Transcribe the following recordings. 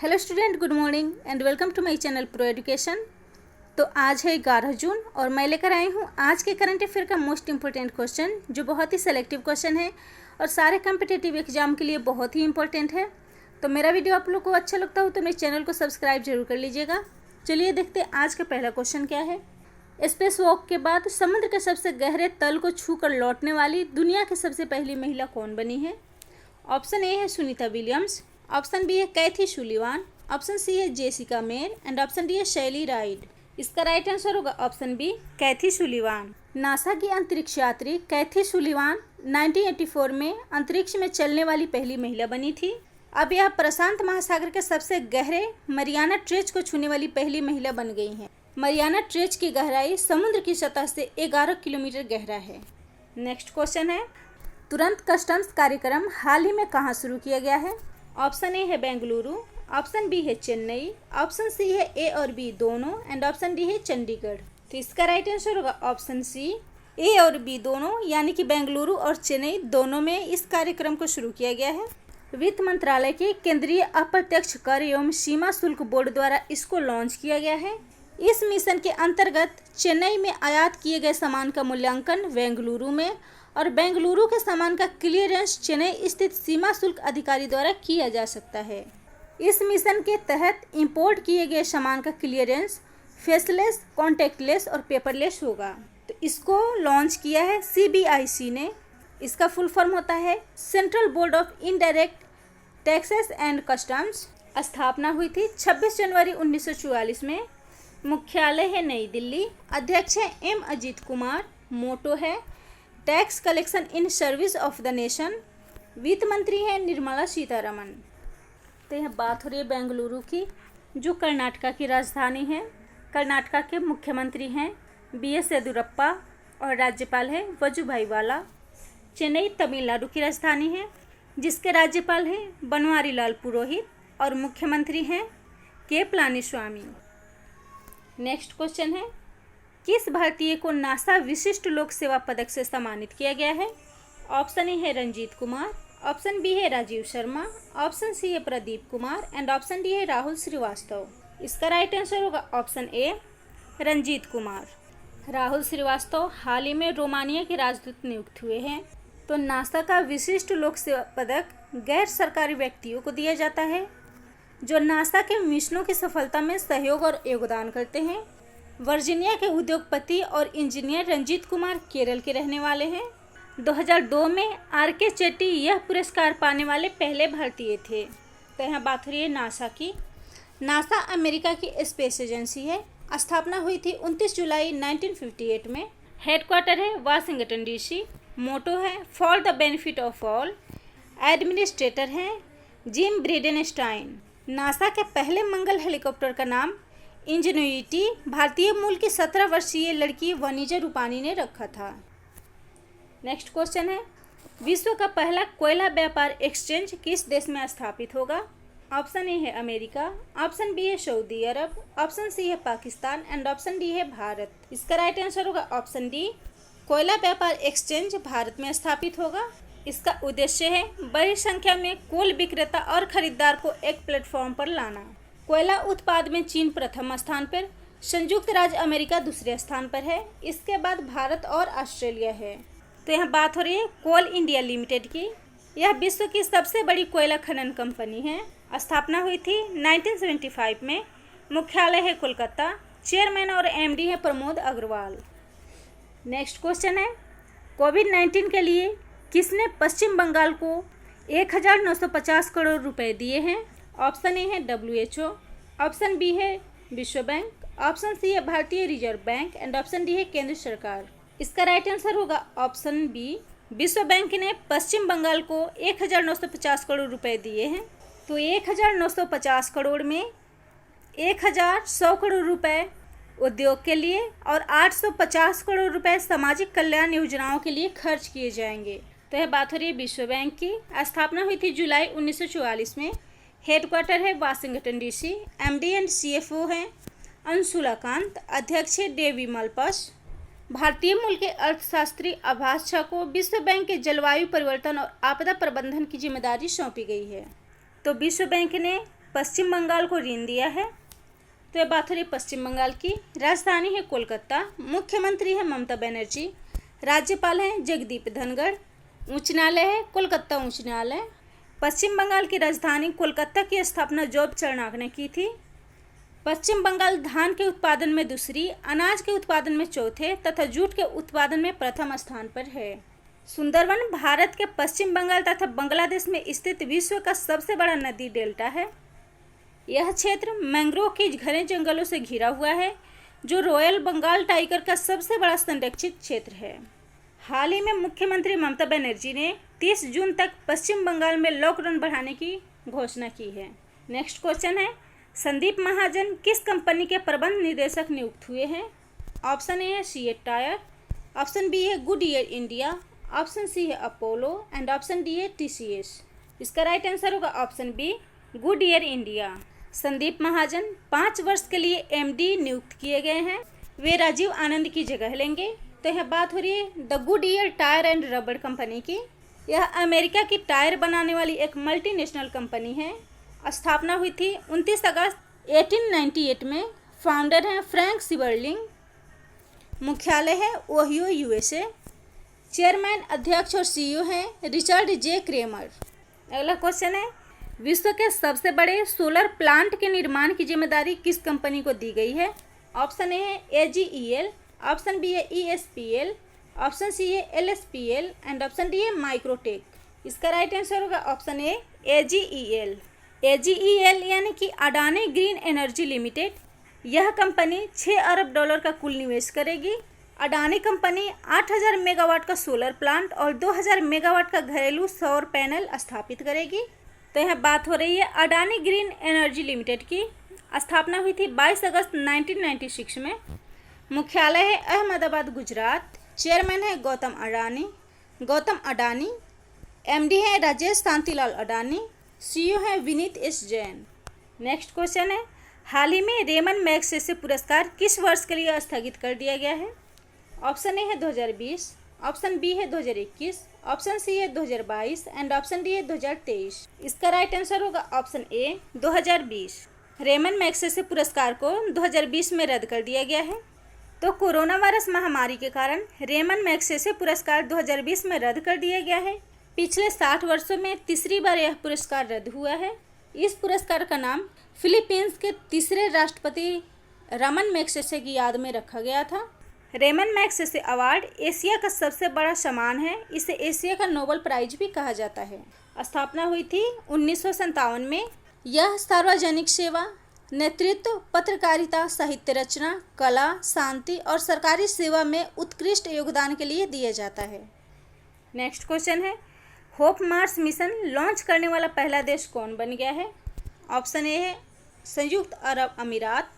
Hello student, good morning and welcome to my channel pro education. तो आज है 11 जून और मैं लेकर आई हूँ आज के करंट अफेयर का मोस्ट इंपॉर्टेंट क्वेश्चन, जो बहुत ही सेलेक्टिव क्वेश्चन है और सारे कम्पिटिटिव एग्जाम के लिए बहुत ही इंपॉर्टेंट है। तो मेरा वीडियो आप लोग को अच्छा लगता हो तो मेरे चैनल को सब्सक्राइब जरूर कर लीजिएगा। चलिए देखते हैं आज का पहला क्वेश्चन क्या है। स्पेस वॉक के बाद समुद्र के सबसे गहरे तल को छू कर लौटने वाली दुनिया की सबसे पहली महिला कौन बनी है? ऑप्शन ए है सुनीता विलियम्स, ऑप्शन बी है कैथी सुलिवान, ऑप्शन सी है Jessica mayor and option D है शैली राइड। इसका राइट आंसर होगा ऑप्शन बी कैथी सुलिवान। नासा की अंतरिक्ष यात्री कैथी सुलिवान 1984 में अंतरिक्ष में चलने वाली पहली महिला बनी थी। अब यह प्रशांत महासागर के सबसे गहरे मरियाना ट्रेंच को छूने वाली पहली महिला बन गई हैं। मरियाना ट्रेंच की गहराई समुद्र की सतह से 11 किलोमीटर गहरा है। नेक्स्ट क्वेश्चन है, तुरंत कस्टम्स कार्यक्रम हाल ही में कहाँ शुरू किया गया है? ऑप्शन ए है बेंगलुरु, ऑप्शन बी है चेन्नई, ऑप्शन सी है ए और बी दोनों एंड ऑप्शन डी है चंडीगढ़। तो इसका राइट आंसर होगा ऑप्शन सी, ए और बी दोनों, यानी कि बेंगलुरु और चेन्नई दोनों में इस कार्यक्रम को शुरू किया गया है। वित्त मंत्रालय के केंद्रीय अप्रत्यक्ष कर एवं सीमा शुल्क बोर्ड द्वारा इसको लॉन्च किया गया है। इस मिशन के अंतर्गत चेन्नई में आयात किए गए सामान का मूल्यांकन बेंगलुरु में और बेंगलुरु के सामान का क्लियरेंस चेन्नई स्थित सीमा शुल्क अधिकारी द्वारा किया जा सकता है। इस मिशन के तहत इंपोर्ट किए गए सामान का क्लियरेंस फेसलेस, कॉन्टैक्टलेस और पेपरलेस होगा। तो इसको लॉन्च किया है CBIC ने। इसका फुल फॉर्म होता है central board of indirect taxes and customs. स्थापना हुई थी 26 जनवरी 1944 में। मुख्यालय है नई दिल्ली। अध्यक्ष है M अजीत कुमार। मोटो है tax collection in service of the nation. वित्त मंत्री है निर्मला सीतारमण। तो यह बात हो रही है बेंगलुरु की, जो कर्नाटका की राजधानी है। कर्नाटका के मुख्यमंत्री हैं BS येदियुरप्पा और राज्यपाल है वजुभाई वाला। चेन्नई तमिलनाडु की राजधानी है, जिसके राज्यपाल हैं बनवारी लाल पुरोहित और मुख्यमंत्री हैं के पलानीस्वामी। नेक्स्ट क्वेश्चन है, किस भारतीय को नासा विशिष्ट लोक सेवा पदक से सम्मानित किया गया है? ऑप्शन ए है रंजीत कुमार, ऑप्शन बी है राजीव शर्मा, ऑप्शन सी है Pradeep Kumar and option D है राहुल श्रीवास्तव। इसका राइट आंसर होगा ऑप्शन ए रंजीत कुमार। राहुल श्रीवास्तव हाल ही में रोमानिया के राजदूत नियुक्त हुए हैं। तो नासा का विशिष्ट लोक सेवा पदक गैर सरकारी व्यक्तियों को दिया जाता है जो नासा के मिशनों की सफलता में सहयोग और योगदान करते हैं। वर्जीनिया के उद्योगपति और इंजीनियर रंजीत कुमार केरल के रहने वाले हैं। 2002 में RK चेट्टी यह पुरस्कार पाने वाले पहले भारतीय थे। तो यहाँ बात हो रही है नासा की। नासा अमेरिका की स्पेस एजेंसी है। स्थापना हुई थी 29 जुलाई 1958 में। हेडक्वार्टर है वाशिंगटन DC। मोटो है for the benefit of all. Administrator हैं जिम ब्रिडेनस्टाइन। नासा के पहले मंगल हेलीकॉप्टर का नाम इंजेन्युइटी भारतीय मूल की 17 वर्षीय लड़की वनीजा रूपानी ने रखा था। नेक्स्ट क्वेश्चन है, विश्व का पहला कोयला व्यापार एक्सचेंज किस देश में स्थापित होगा? ऑप्शन ए है अमेरिका, ऑप्शन बी है सऊदी अरब, ऑप्शन सी है पाकिस्तान एंड ऑप्शन डी है भारत। इसका राइट आंसर होगा ऑप्शन डी, कोयला व्यापार एक्सचेंज भारत में स्थापित होगा। इसका उद्देश्य है बड़ी संख्या में कोल विक्रेता और खरीदार को एक प्लेटफॉर्म पर लाना। कोयला उत्पाद में चीन प्रथम स्थान पर, संयुक्त राज्य अमेरिका दूसरे स्थान पर है। इसके बाद भारत और ऑस्ट्रेलिया है। तो यहाँ बात हो रही है कोल इंडिया लिमिटेड की। यह विश्व की सबसे बड़ी कोयला खनन कंपनी है। स्थापना हुई थी 1975 में। मुख्यालय है कोलकाता। चेयरमैन और MD है प्रमोद अग्रवाल। नेक्स्ट क्वेश्चन है, कोविड-19 के लिए किसने पश्चिम बंगाल को 1950 करोड़ रुपए दिए हैं? ऑप्शन ए है WHO, ऑप्शन बी है विश्व बैंक, ऑप्शन सी है भारतीय reserve bank and option D है केंद्र सरकार। इसका राइट आंसर होगा ऑप्शन बी, विश्व बैंक ने पश्चिम बंगाल को 1950 करोड़ रुपए दिए हैं। तो 1950 करोड़ में 1100 करोड़ रुपए उद्योग के लिए और 850 करोड़ रुपए सामाजिक कल्याण योजनाओं के लिए खर्च किए जाएंगे। तो यह बात हो रही है विश्व बैंक की। स्थापना हुई थी जुलाई 1944 में। हेडक्वार्टर है Washington DC। MD and CFO हैं अंशुला कांत। अध्यक्ष है डेवी मलपस। भारतीय मूल के अर्थशास्त्री आभास झा को विश्व बैंक के जलवायु परिवर्तन और आपदा प्रबंधन की जिम्मेदारी सौंपी गई है। तो विश्व बैंक ने पश्चिम बंगाल को ऋण दिया है? तो यह बात हो रही है पश्चिम बंगाल की। राजधानी है कोलकाता, मुख्यमंत्री है ममता बनर्जी, राज्यपाल हैं जगदीप धनखड़, उच्च न्यायालय है कोलकाता उच्च न्यायालय। पश्चिम बंगाल की राजधानी कोलकाता की स्थापना जॉब चाणक्य ने की थी। पश्चिम बंगाल धान के उत्पादन में दूसरी, अनाज के उत्पादन में चौथे तथा जूट के उत्पादन में प्रथम स्थान पर है। सुंदरवन भारत के पश्चिम बंगाल तथा बांग्लादेश में स्थित विश्व का सबसे बड़ा नदी डेल्टा है। यह क्षेत्र मैंग्रोव के घने जंगलों से घिरा हुआ है, जो रॉयल बंगाल टाइगर का सबसे बड़ा संरक्षित क्षेत्र है। हाल ही में मुख्यमंत्री ममता बनर्जी ने 30 जून तक पश्चिम बंगाल में लॉकडाउन बढ़ाने की घोषणा की है। नेक्स्ट क्वेश्चन है, संदीप महाजन किस कंपनी के प्रबंध निदेशक नियुक्त हुए हैं? ऑप्शन ए है सीएट टायर, ऑप्शन बी है गुडईयर इंडिया, ऑप्शन सी है अपोलो एंड ऑप्शन डी है टीसीएस। इसका राइट आंसर होगा option B, Goodyear India. Sandeep Mahajan 5 वर्ष के लिए एमडी नियुक्त किए गए हैं। वे राजीव आनंद की जगह लेंगे। तो यह बात हो रही है the Goodyear tyre and rubber company की। यह अमेरिका की टायर बनाने वाली एक मल्टीनेशनल कंपनी है। स्थापना हुई थी 29 अगस्त 1898 में। फाउंडर हैं फ्रैंक सिबर्लिंग। मुख्यालय है ओहियो यूएसए। चेयरमैन, अध्यक्ष और सीईओ हैं रिचर्ड जे क्रेमर। अगला क्वेश्चन है, विश्व के सबसे बड़े सोलर प्लांट के निर्माण की जिम्मेदारी किस कंपनी को दी गई है? ऑप्शन ए है एजीईएल, ऑप्शन बी है ईएसपीएल, ऑप्शन सी है एलएसपीएल एंड ऑप्शन डी है माइक्रोटेक। इसका राइट आंसर होगा ऑप्शन ए, एजीईएल। एजीईएल यानी कि अडानी ग्रीन एनर्जी लिमिटेड। यह कंपनी 6 अरब डॉलर का कुल निवेश करेगी। अडानी कंपनी 8000 मेगावाट का सोलर प्लांट और 2000 मेगावाट का घरेलू सौर पैनल स्थापित करेगी। तो यह बात हो रही है अडानी ग्रीन एनर्जी लिमिटेड की। स्थापना हुई थी 22 अगस्त 1996 में। मुख्यालय है अहमदाबाद, गुजरात। चेयरमैन है गौतम अडानी। एमडी है राजेश शांतिलाल अडानी। सीईओ है Vineet S Jain. Next question है, हाल ही में रेमन मैग्सेसे पुरस्कार किस वर्ष के लिए स्थगित कर दिया गया है? ऑप्शन ए है 2020, ऑप्शन बी है 2021, ऑप्शन सी है 2022 एंड ऑप्शन डी है 2023। इसका राइट आंसर होगा ऑप्शन ए, 2020। रेमन मैग्सेसे पुरस्कार को 2020 में रद्द कर दिया गया है। तो कोरोना वायरस महामारी के कारण रेमन मैग्सेसे पुरस्कार 2020 में रद्द कर दिया गया है। पिछले 60 वर्षों में तीसरी बार यह पुरस्कार रद्द हुआ है। इस पुरस्कार का नाम फिलीपींस के तीसरे राष्ट्रपति रमन मैग्सेसे की याद में रखा गया था। रेमन मैग्सेसे अवार्ड एशिया का सबसे बड़ा सम्मान है। इसे एशिया का नोबेल प्राइज भी कहा जाता है। स्थापना हुई थी 1957 में। यह सार्वजनिक सेवा, नेतृत्व, पत्रकारिता, साहित्य रचना, कला, शांति और सरकारी सेवा में उत्कृष्ट योगदान के लिए दिया जाता है। नेक्स्ट क्वेश्चन है, होप मार्स मिशन लॉन्च करने वाला पहला देश कौन बन गया है? ऑप्शन ए है संयुक्त अरब अमीरात,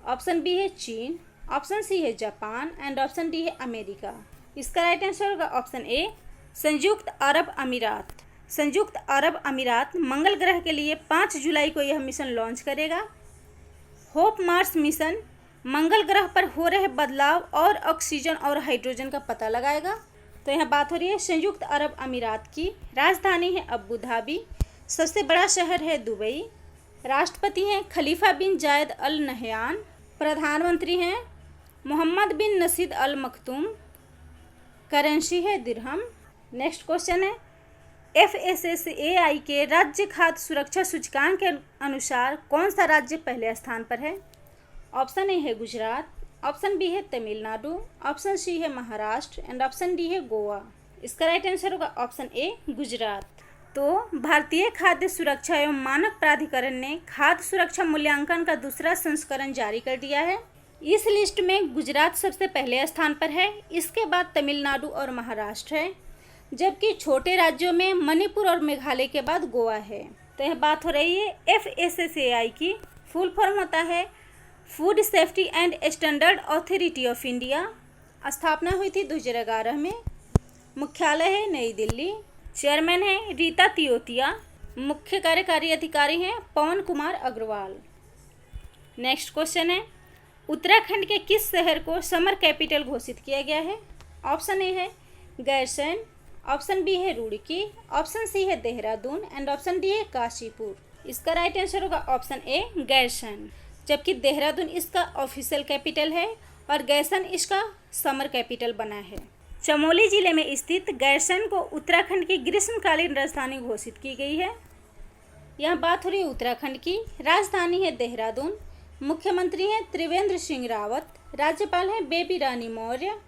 ऑप्शन बी है चीन, ऑप्शन सी है जापान एंड ऑप्शन डी है अमेरिका। इसका राइट आंसर होगा ऑप्शन ए, संयुक्त अरब अमीरात। संयुक्त अरब अमीरात मंगल ग्रह के लिए 5 जुलाई को यह मिशन लॉन्च करेगा। होप मार्स मिशन मंगल ग्रह पर हो रहे बदलाव और ऑक्सीजन और हाइड्रोजन का पता लगाएगा। तो यहाँ बात हो रही है संयुक्त अरब अमीरात की। राजधानी है अबू धाबी। सबसे बड़ा शहर है दुबई। राष्ट्रपति हैं खलीफा बिन जायद अल नहयान। प्रधानमंत्री हैं Mohammed bin Nashid Al Maktoum. Currency है दिरहम। नेक्स्ट क्वेश्चन है, FSSAI के राज्य खाद्य सुरक्षा सूचकांक के अनुसार कौन सा राज्य पहले स्थान पर है? ऑप्शन ए है गुजरात, ऑप्शन बी है तमिलनाडु, ऑप्शन सी है महाराष्ट्र एंड ऑप्शन डी है गोवा। इसका राइट आंसर होगा ऑप्शन ए, गुजरात। तो भारतीय खाद्य सुरक्षा एवं मानक प्राधिकरण ने खाद्य सुरक्षा मूल्यांकन का दूसरा संस्करण जारी कर दिया है। इस लिस्ट में गुजरात सबसे पहले स्थान पर है। इसके बाद तमिलनाडु और महाराष्ट्र है, जबकि छोटे राज्यों में मणिपुर और मेघालय के बाद गोवा है। तो यह बात हो रही है FSSAI की। फुल फॉर्म होता है food safety and standard authority of India. स्थापना हुई थी 2011 में। मुख्यालय है नई दिल्ली। चेयरमैन है रीता तियोतिया। मुख्य कार्यकारी अधिकारी हैं पवन कुमार अग्रवाल। नेक्स्ट क्वेश्चन है, उत्तराखंड के किस शहर को समर कैपिटल घोषित किया गया है? ऑप्शन ए है गैरसैंण, ऑप्शन बी है रुड़की, ऑप्शन सी है देहरादून एंड ऑप्शन डी है काशीपुर। इसका राइट आंसर होगा ऑप्शन ए गैरसन, जबकि देहरादून इसका ऑफिशियल कैपिटल है और गैरसन इसका समर कैपिटल बना है। चमोली जिले में स्थित गैरसन को उत्तराखंड की ग्रीष्मकालीन राजधानी घोषित की गई है। यहाँ बात हो रही है उत्तराखंड की। राजधानी है देहरादून, मुख्यमंत्री हैं त्रिवेंद्र सिंह रावत, राज्यपाल हैं बेबी रानी मौर्य।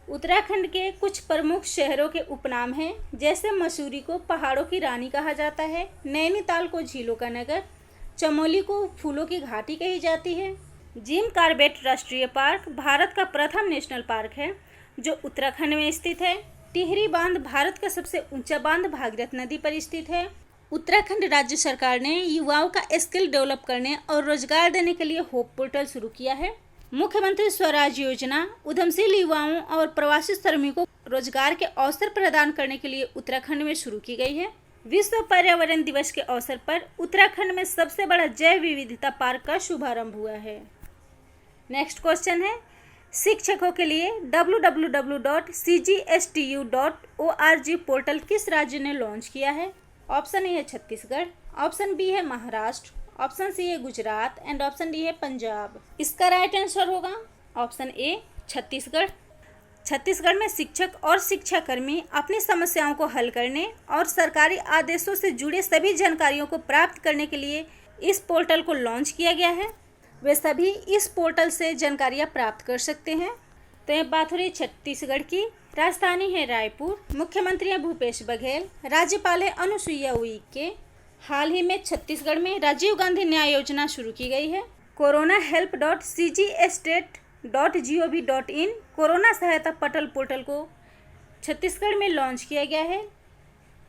उत्तराखंड के कुछ प्रमुख शहरों के उपनाम हैं, जैसे मसूरी को पहाड़ों की रानी कहा जाता है, नैनीताल को झीलों का नगर, चमोली को फूलों की घाटी कही जाती है। जिम कॉर्बेट राष्ट्रीय पार्क भारत का प्रथम नेशनल पार्क है जो उत्तराखंड में स्थित है। टिहरी बांध भारत का सबसे ऊंचा बांध भागीरथ नदी पर स्थित है। उत्तराखंड राज्य सरकार ने युवाओं का स्किल डेवलप करने और रोजगार देने के लिए होप पोर्टल शुरू किया है। मुख्यमंत्री स्वराज योजना उद्यमशील युवाओं और प्रवासी श्रमिकों को रोजगार के अवसर प्रदान करने के लिए उत्तराखंड में शुरू की गई है। विश्व पर्यावरण दिवस के अवसर पर उत्तराखंड में सबसे बड़ा जैव विविधता पार्क का शुभारंभ हुआ है। नेक्स्ट क्वेश्चन है, शिक्षकों के लिए www.cgstu.org पोर्टल किस राज्य ने लॉन्च किया है? ऑप्शन ए है छत्तीसगढ़, ऑप्शन बी है महाराष्ट्र, ऑप्शन सी है गुजरात एंड ऑप्शन डी है पंजाब। इसका राइट आंसर होगा ऑप्शन ए छत्तीसगढ़। छत्तीसगढ़ में शिक्षक और शिक्षाकर्मी अपनी समस्याओं को हल करने और सरकारी आदेशों से जुड़े सभी जानकारियों को प्राप्त करने के लिए इस पोर्टल को लॉन्च किया गया है। वे सभी इस पोर्टल से जानकारियाँ प्राप्त कर सकते हैं। तो यह बात हो रही है छत्तीसगढ़ की। राजधानी है रायपुर, मुख्यमंत्री है भूपेश बघेल, राज्यपाल है अनुसुईया उइके। हाल ही में छत्तीसगढ़ में राजीव गांधी न्याय योजना शुरू की गई है। corona-help.cgstate.gov.in कोरोना सहायता पटल पोर्टल को छत्तीसगढ़ में लॉन्च किया गया है।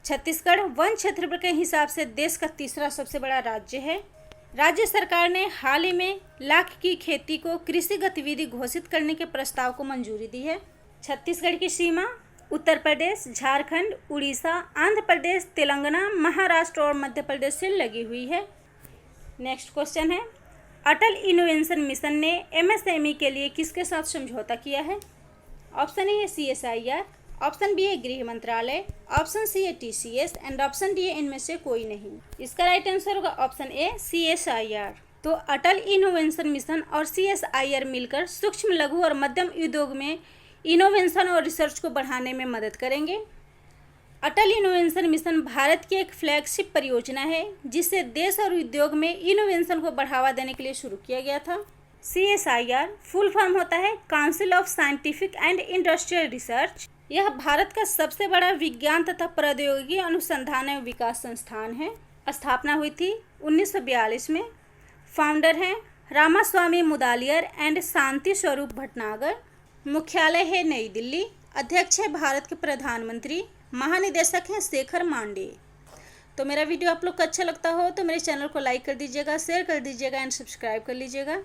छत्तीसगढ़ वन क्षेत्रफल के हिसाब से देश का तीसरा सबसे बड़ा राज्य है। राज्य सरकार ने हाल ही में लाख की खेती को कृषि गतिविधि घोषित करने के प्रस्ताव को मंजूरी दी है। छत्तीसगढ़ की सीमा उत्तर प्रदेश, झारखंड, उड़ीसा, आंध्र प्रदेश, तेलंगाना, महाराष्ट्र और मध्य प्रदेश से लगी हुई है। नेक्स्ट क्वेश्चन है, अटल इनोवेशन मिशन ने एमएसएमई के लिए किसके साथ समझौता किया है? ऑप्शन ए है CSIR, ऑप्शन बी है गृह मंत्रालय, ऑप्शन सी है TCS एंड ऑप्शन डी है इनमें से कोई नहीं। इसका राइट आंसर होगा ऑप्शन ए CSIR। तो अटल इनोवेशन मिशन और CSIR मिलकर सूक्ष्म, लघु और मध्यम उद्योग में इनोवेशन और रिसर्च को बढ़ाने में मदद करेंगे। अटल इनोवेशन मिशन भारत की एक फ्लैगशिप परियोजना है जिसे देश और उद्योग में इनोवेशन को बढ़ावा देने के लिए शुरू किया गया था। CSIR फुल फॉर्म होता है council of scientific and industrial research. यह भारत का सबसे बड़ा विज्ञान तथा प्रौद्योगिकी अनुसंधान एवं विकास संस्थान है। स्थापना हुई थी 1942 में। फाउंडर हैं रामास्वामी मुदालियर एंड शांति स्वरूप भटनागर। मुख्यालय है नई दिल्ली। अध्यक्ष है भारत के प्रधानमंत्री। महानिदेशक हैं शेखर मांडे। तो मेरा वीडियो आप लोग को अच्छा लगता हो तो मेरे चैनल को लाइक कर दीजिएगा, शेयर कर दीजिएगा एंड सब्सक्राइब कर लीजिएगा।